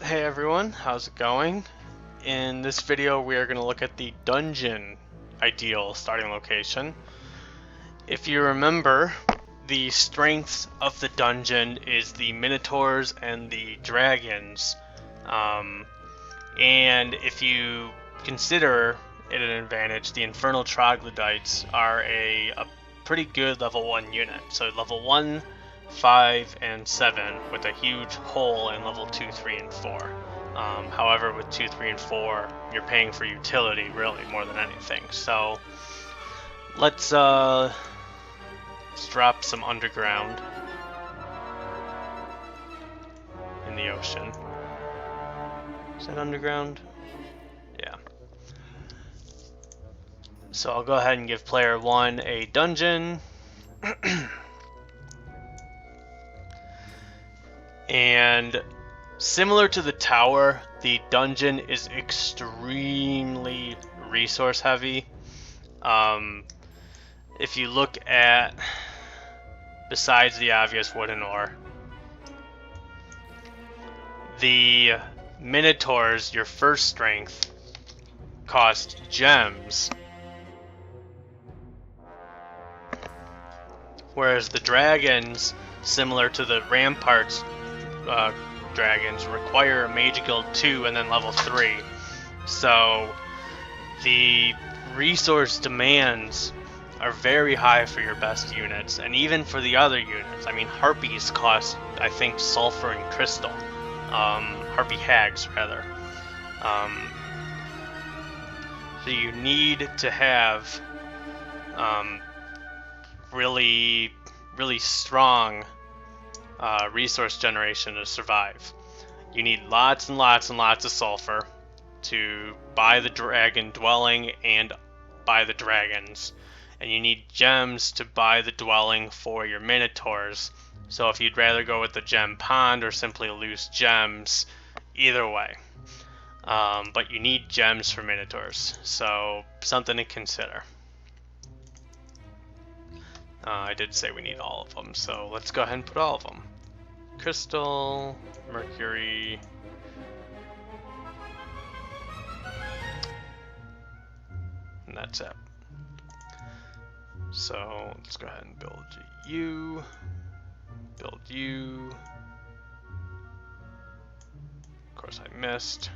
Hey everyone, how's it going? In this video we are going to look at the dungeon ideal starting location. If you remember, the strengths of the dungeon is the minotaurs and the dragons. And if you consider it an advantage, the infernal troglodytes are a pretty good level 1 unit. So level 1, 5, and 7 with a huge hole in level 2, 3, and 4. However, with 2, 3, and 4, you're paying for utility really more than anything. So let's drop some underground in the ocean. Is that underground? Yeah. So I'll go ahead and give player 1 a dungeon. And similar to the tower, the dungeon is extremely resource heavy. If you look at, besides the obvious wood and ore, the minotaurs, your first strength, cost gems, whereas the dragons, similar to the ramparts dragons, require a mage guild 2 and then level 3. So the resource demands are very high for your best units, and even for the other units. I mean, harpies cost, I think, sulfur and crystal. Harpy hags, rather. So you need to have really strong resource generation to survive. You need lots and lots and lots of sulfur to buy the dragon dwelling and buy the dragons, and you need gems to buy the dwelling for your minotaurs. So if you'd rather go with the gem pond or simply loose gems, either way. But you need gems for minotaurs, so something to consider. I did say we need all of them, so let's go ahead and put all of them. Crystal, mercury, and that's it. So let's go ahead and build you, build you. Of course I missed.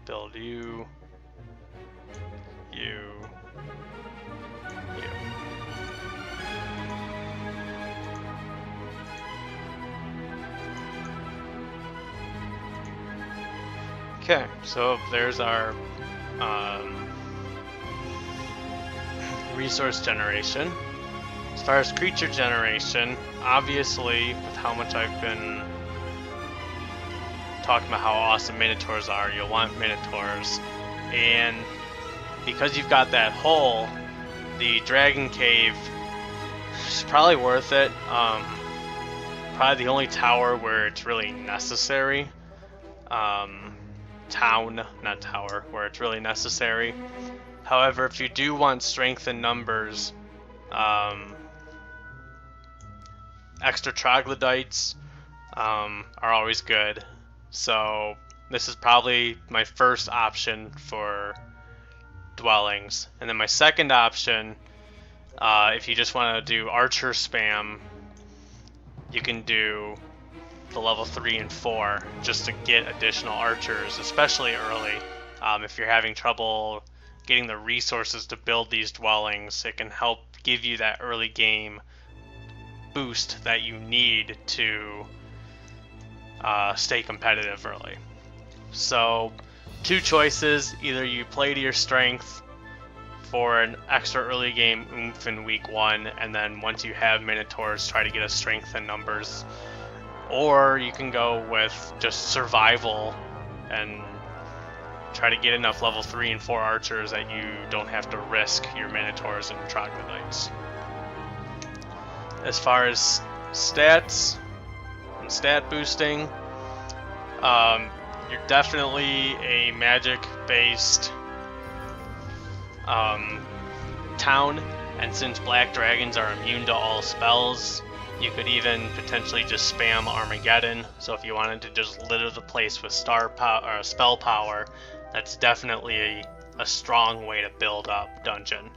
Build you, you. Okay, so there's our resource generation. As far as creature generation, obviously, with how much I've been talking about how awesome minotaurs are, you'll want minotaurs. And because you've got that hole, the dragon cave is probably worth it. Probably the only tower where it's really necessary. Town, not tower, where it's really necessary. However, if you do want strength in numbers, extra troglodytes are always good. So this is probably my first option for dwellings. And then my second option, if you just want to do archer spam, you can do the level 3 and 4 just to get additional archers, especially early. If you're having trouble getting the resources to build these dwellings, it can help give you that early game boost that you need to stay competitive early. So two choices: either you play to your strength for an extra early game oomph in week 1, and then once you have minotaurs, try to get a strength in numbers. Or you can go with just survival and try to get enough level 3 and 4 archers that you don't have to risk your minotaurs and troglodytes. As far as stats and stat boosting, you're definitely a magic-based town, and since black dragons are immune to all spells, You could even potentially just spam Armageddon. So if you wanted to just litter the place with star power or spell power, that's definitely a strong way to build up dungeon.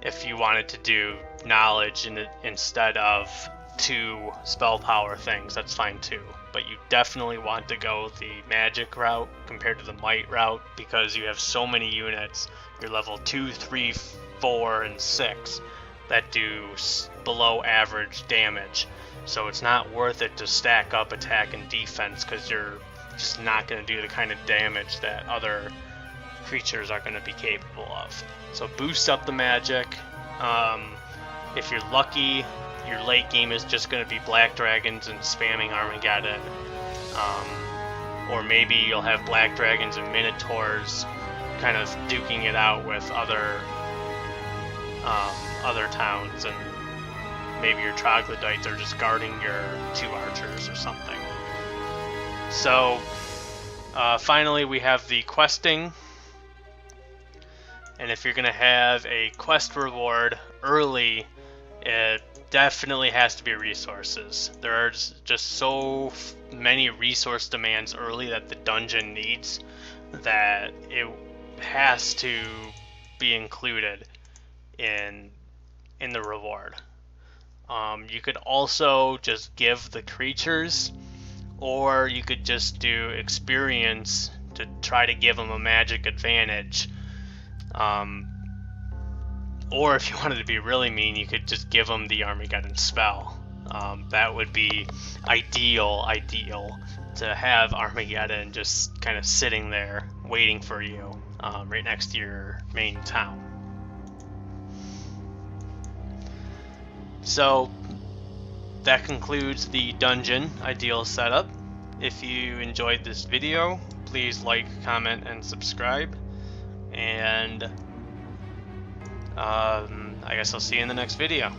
If you wanted to do knowledge instead of 2 spell power things, that's fine too. But you definitely want to go the magic route compared to the might route, because you have so many units. You're level 2, 3, 4, and 6 that do below average damage. So it's not worth it to stack up attack and defense, because you're just not going to do the kind of damage that other creatures are going to be capable of. So boost up the magic. If you're lucky, your late game is just going to be Black Dragons and spamming Armageddon. Or maybe you'll have Black Dragons and Minotaurs kind of duking it out with other towns, and maybe your Troglodytes are just guarding your 2 archers or something. So finally we have the questing. And if you're going to have a quest reward early, it definitely has to be resources. There are just so many resource demands early that the dungeon needs that it has to be included in the reward. You could also just give the creatures, or you could just do experience to try to give them a magic advantage. Or if you wanted to be really mean, you could just give them the Armageddon spell. That would be ideal to have Armageddon just kind of sitting there waiting for you, right next to your main town. So that concludes the dungeon ideal setup. If you enjoyed this video, please like, comment, and subscribe. And I guess I'll see you in the next video.